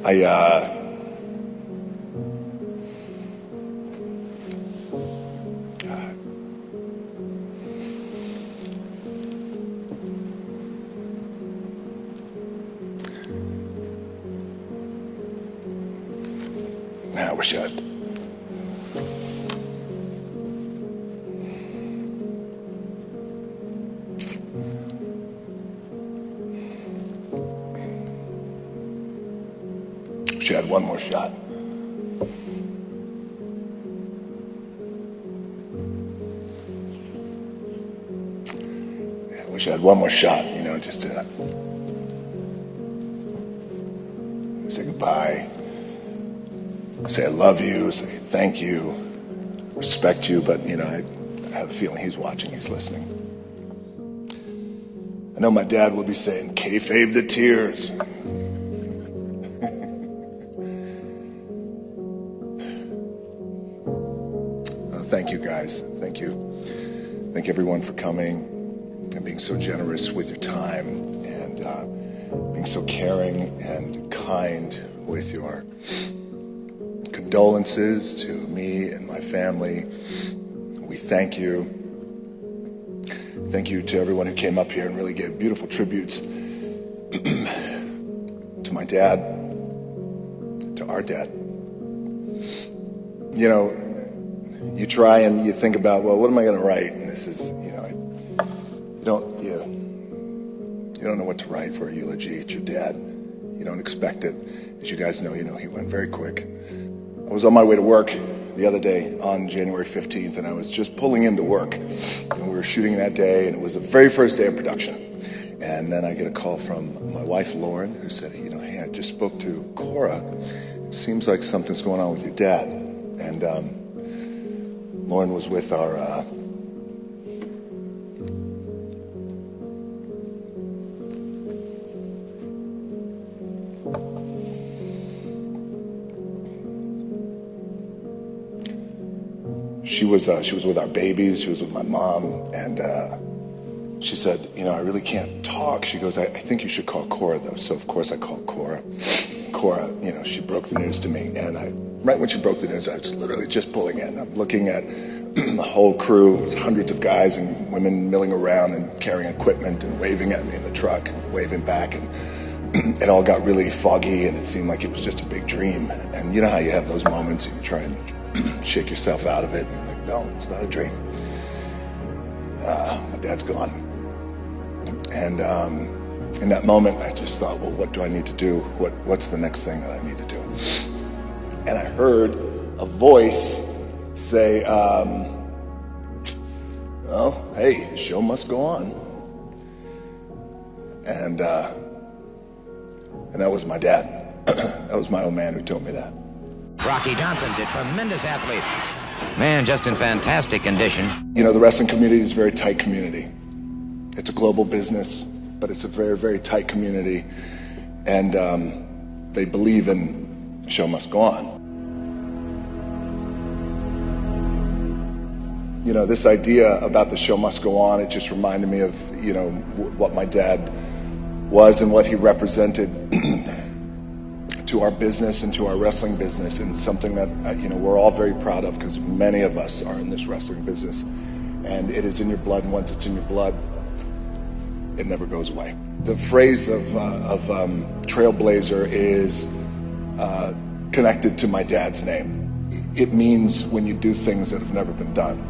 I wish I'd. Wish I had one more shot. I wish I had one more shot, you know, just to say goodbye, say I love you, say thank you, respect you, but, you know, I have a feeling he's watching, he's listening. I know my dad will be saying, kayfabe the tears. Thank you, guys. Thank you. Thank everyone for coming and being so generous with your time and being so caring and kind with your condolences to me and my family. We thank you. Thank you to everyone who came up here and really gave beautiful tributes to my dad, to our dad. You know, you try and you think about, well, what am I going to write? And this is, you know, you don't know what to write for a eulogy. It's your dad. You don't expect it. As you guys know, you know, he went very quick. I was on my way to work the other day on January 15th, and I was just pulling into work. And we were shooting that day, and it was the very first day of production. And then I get a call from my wife, Lauren, who said, you know, hey, I just spoke to Cora. It seems like something's going on with your dad. And Lauren was with our she was with our babies. She was with my mom, and she said, you know, I really can't talk. She goes, I think you should call Cora, though. So of course I called Cora. Cora, you know, she broke the news to me, and right when she broke the news, I was literally just pulling in. I'm looking at the whole crew, hundreds of guys and women milling around and carrying equipment and waving at me in the truck and waving back, and it all got really foggy, and it seemed like it was just a big dream. And you know how you have those moments and you try and shake yourself out of it, and you're like, no, it's not a dream. My dad's gone. And in that moment, I just thought, well, what do I need to do? What's the next thing that I need to do? And I heard a voice say, well, hey, the show must go on. And that was my dad. That was my old man who told me that. Rocky Johnson, the tremendous athlete. Man, just in fantastic condition. You know, the wrestling community is a very tight community. It's a global business, but it's a very, very tight community. And they believe in the show must go on. You know, this idea about the show must go on, it just reminded me of, you know, what my dad was and what he represented to our business and to our wrestling business, and something that, you know, we're all very proud of, because many of us are in this wrestling business, and it is in your blood, and once it's in your blood, it never goes away. The phrase of Trailblazer is connected to my dad's name. It means when you do things that have never been done.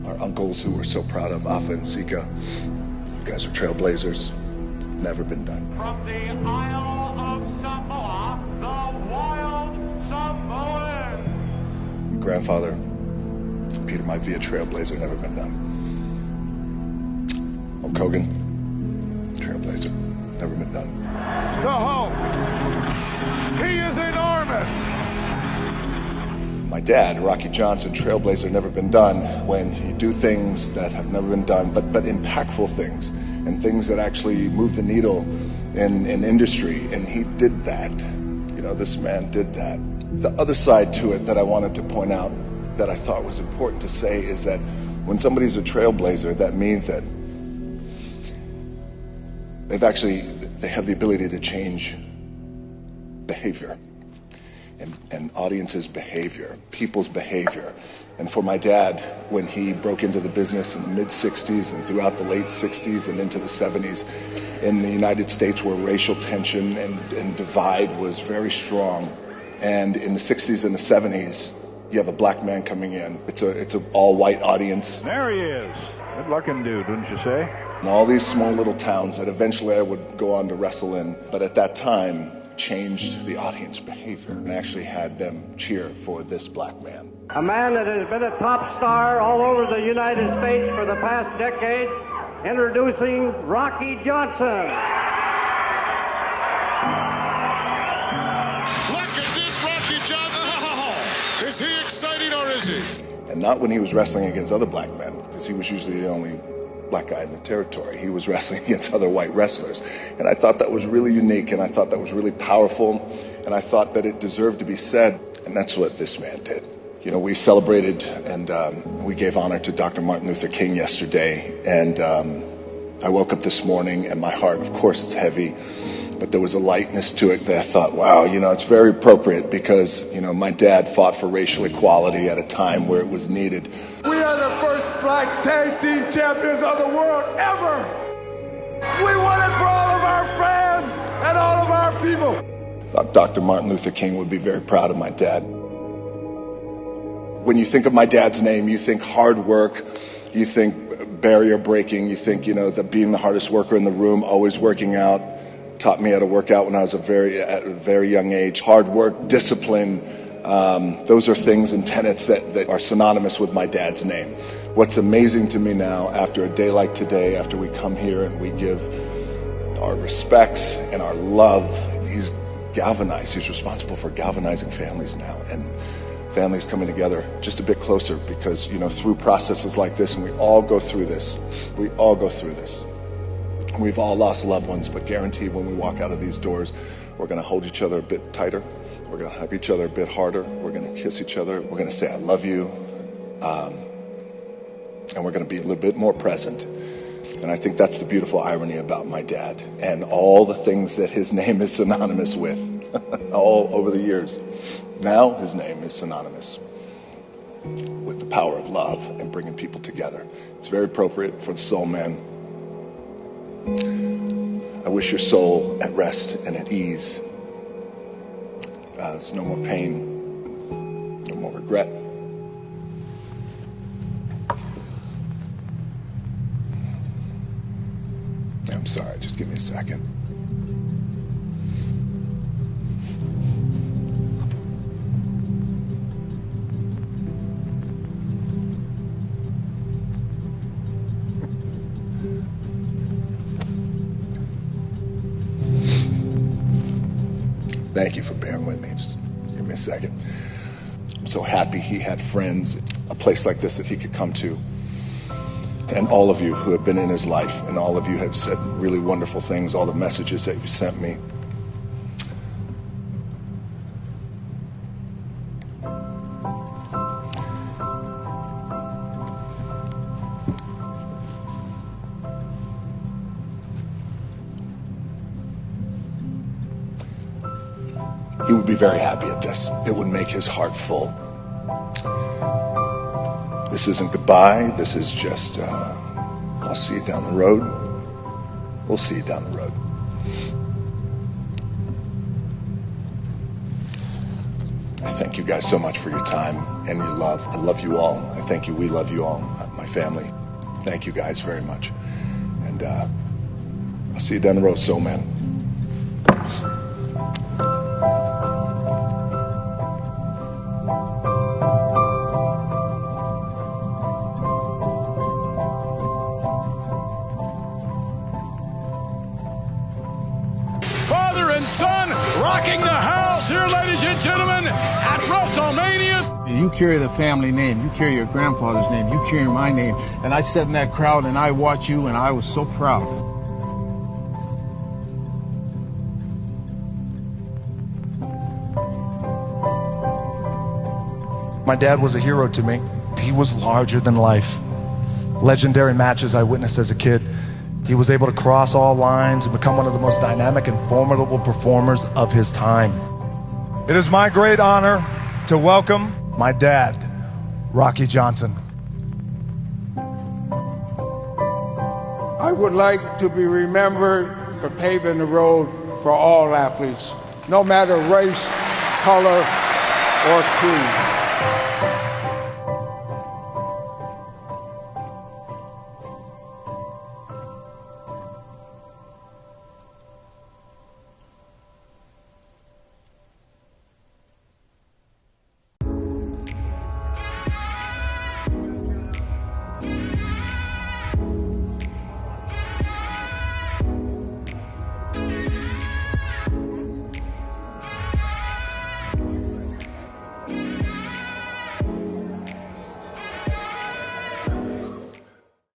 Our uncles, who we're so proud of, Afa and Sika, you guys are trailblazers. Never been done. From the Isle of Samoa, the Wild Samoans. Your grandfather, Peter Maivia, trailblazer, never been done. Hulk Hogan, trailblazer, never been done. The Hulk. He is enormous. My dad, Rocky Johnson, trailblazer, never been done. When you do things that have never been done, but impactful things, and things that actually move the needle in industry, and he did that. You know, this man did that. The other side to it that I wanted to point out that I thought was important to say is that when somebody's a trailblazer, that means that they have the ability to change behavior and audiences' behavior, people's behavior. And for my dad, when he broke into the business in the mid-'60s and throughout the late 60s and into the 70s, in the United States where racial tension and divide was very strong, and in the 60s and the 70s, you have a black man coming in. It's an all-white audience. There he is. Good-looking dude, wouldn't you say? And all these small little towns that eventually I would go on to wrestle in, but at that time changed the audience behavior and actually had them cheer for this black man. A man that has been a top star all over the United States for the past decade, introducing Rocky Johnson. Look at this Rocky Johnson. Oh, is he exciting or is he? And not when he was wrestling against other black men, because he was usually the only black guy in the territory. He was wrestling against other white wrestlers. And I thought that was really unique, and I thought that was really powerful, and I thought that it deserved to be said. And that's what this man did. You know, we celebrated and we gave honor to Dr. Martin Luther King yesterday. And I woke up this morning and my heart, of course, is heavy, but there was a lightness to it that I thought, wow, you know, it's very appropriate because, you know, my dad fought for racial equality at a time where it was needed. We are the first black tag team champions of the world ever. We won it for all of our fans and all of our people. I thought Dr. Martin Luther King would be very proud of my dad. When you think of my dad's name, you think hard work, you think barrier breaking, you think, you know, that being the hardest worker in the room, always working out. Taught me how to work out when I was at a very young age. Hard work, discipline, those are things and tenets that are synonymous with my dad's name. What's amazing to me now, after a day like today, after we come here and we give our respects and our love, he's galvanized. He's responsible for galvanizing families now, and families coming together just a bit closer because, you know, through processes like this, and we all go through this. We've all lost loved ones, but guaranteed when we walk out of these doors, we're going to hold each other a bit tighter. We're going to hug each other a bit harder. We're going to kiss each other. We're going to say, I love you. And we're going to be a little bit more present. And I think that's the beautiful irony about my dad and all the things that his name is synonymous with all over the years. Now his name is synonymous with the power of love and bringing people together. It's very appropriate for the soul man. I wish your soul at rest and at ease. There's no more pain, no more regret. I'm sorry, just give me a second. Thank you for bearing with me. Just give me a second. I'm so happy he had friends, a place like this that he could come to. And all of you who have been in his life, and all of you have said really wonderful things, all the messages that you've sent me. He would be very happy at this. It would make his heart full. This isn't goodbye. This is just, I'll see you down the road. We'll see you down the road. I thank you guys so much for your time and your love. I love you all. I thank you. We love you all, my family. Thank you guys very much. And I'll see you down the road, soul man. Father and son rocking the house here, ladies and gentlemen, at WrestleMania. You carry the family name. You carry your grandfather's name. You carry my name. And I sat in that crowd and I watched you and I was so proud. My dad was a hero to me. He was larger than life. Legendary matches I witnessed as a kid. He was able to cross all lines and become one of the most dynamic and formidable performers of his time. It is my great honor to welcome my dad, Rocky Johnson. I would like to be remembered for paving the road for all athletes, no matter race, color, or creed.